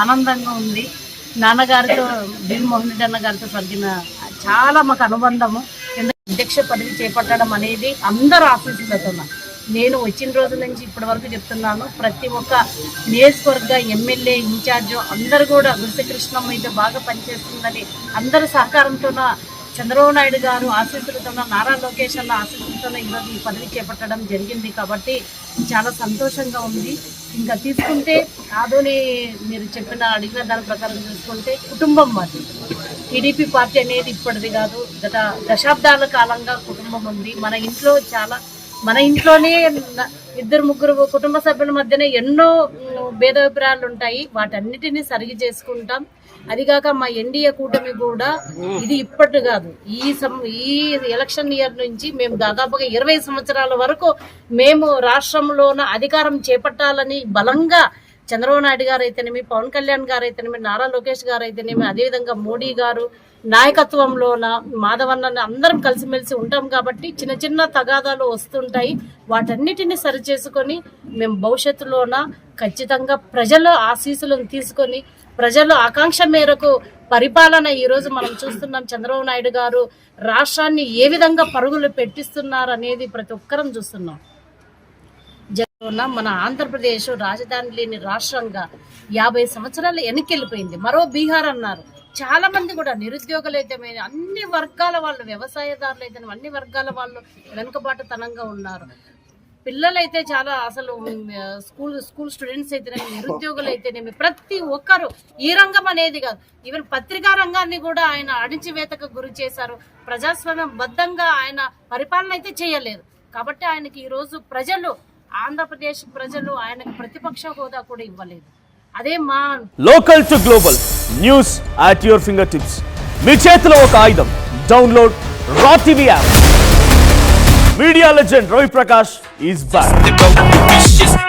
ఆనందంగా ఉంది. నాన్నగారితో జగన్మోహన్ రెడ్డి అన్న గారితో జరిగిన చాలా మాకు అనుబంధము. అధ్యక్ష పదవి చేపట్టడం అనేది అందరూ ఆశీస్సులతో. నేను వచ్చిన రోజుల నుంచి ఇప్పటి వరకు చెప్తున్నాను, ప్రతి ఒక్క నియోజకవర్గ ఎమ్మెల్యే ఇన్ఛార్జ్ అందరూ కూడా గుడిసె కృష్ణమ్మ అయితే బాగా పనిచేస్తుందని అందరి సహకారంతో చంద్రబాబు నాయుడు గారు ఆశీస్సులతో, నారా లోకేష్ అన్న ఆశీస్సులతో ఈరోజు ఈ పదవి చేపట్టడం జరిగింది. కాబట్టి చాలా సంతోషంగా ఉంది. ఇంకా తీసుకుంటే ఆదోని మీరు అడిగిన దాని ప్రకారం చూసుకుంటే కుటుంబం మాది. టీడీపీ పార్టీ అనేది ఇప్పటిది కాదు, గత దశాబ్దాల కాలంగా కుటుంబం ఉంది. మన ఇంట్లోనే 2-3 కుటుంబ సభ్యుల మధ్యనే ఎన్నో భేదాభిప్రాయాలు ఉంటాయి. వాటన్నిటినీ సరిగి చేసుకుంటాం. అదిగాక మా ఎన్డీఏ కూటమి కూడా ఇది ఇప్పటి కాదు, ఈ ఎలక్షన్ ఇయర్ నుంచి మేము దాదాపుగా 20 సంవత్సరాల వరకు మేము రాష్ట్రంలోన అధికారం చేపట్టాలని బలంగా చంద్రబాబు నాయుడు గారు అయితేనేమి, పవన్ కళ్యాణ్ గారు అయితేనేమి, నారా లోకేష్ గారు అయితేనేమి, అదేవిధంగా మోడీ గారు నాయకత్వంలోన మాధవన్న అందరం కలిసిమెలిసి ఉంటాం. కాబట్టి చిన్న చిన్న తగాదాలు వస్తుంటాయి. వాటన్నిటిని సరిచేసుకొని మేము భవిష్యత్తులోన ఖచ్చితంగా ప్రజల ఆశీస్సులను తీసుకొని ప్రజల ఆకాంక్ష మేరకు పరిపాలన ఈరోజు మనం చూస్తున్నాం. చంద్రబాబు నాయుడు గారు రాష్ట్రాన్ని ఏ విధంగా పరుగులు పెట్టిస్తున్నారు అనేది ప్రతి ఒక్కరం చూస్తున్నాం. మన ఆంధ్రప్రదేశ్ రాజధాని లేని రాష్ట్రంగా 50 సంవత్సరాలు వెనక్కెళ్ళిపోయింది. మరో బీహార్ అన్నారు. చాలా మంది కూడా నిరుద్యోగులు అయితే అన్ని వర్గాల వాళ్ళు, వ్యవసాయదారులు అయితే అన్ని వర్గాల వాళ్ళు వెనుకబాటుతనంగా ఉన్నారు. పిల్లలైతే చాలా అసలు స్కూల్ స్టూడెంట్స్ అయితేనేమి, నిరుద్యోగులు అయితేనేమి, ప్రతి ఒక్కరు ఈ రంగం అనేది కాదు, ఈవెన్ పత్రికా రంగాన్ని కూడా ఆయన అణిచివేతకు గురి చేశారు. ప్రజాస్వామ్యం బద్దంగా ఆయన పరిపాలన అయితే చేయలేదు. కాబట్టి ఆయనకి ఈరోజు ఆంధ్రప్రదేశ్ ప్రజలు ఆయనకు ప్రతిపక్ష హోదా కూడా ఇవ్వలేదు. అదే మా local to global news at your finger tips. మీ చేతిలో ఒక ఆయుధం. డౌన్లోడ్ రా TV app. Media legend Ravi Prakash is back.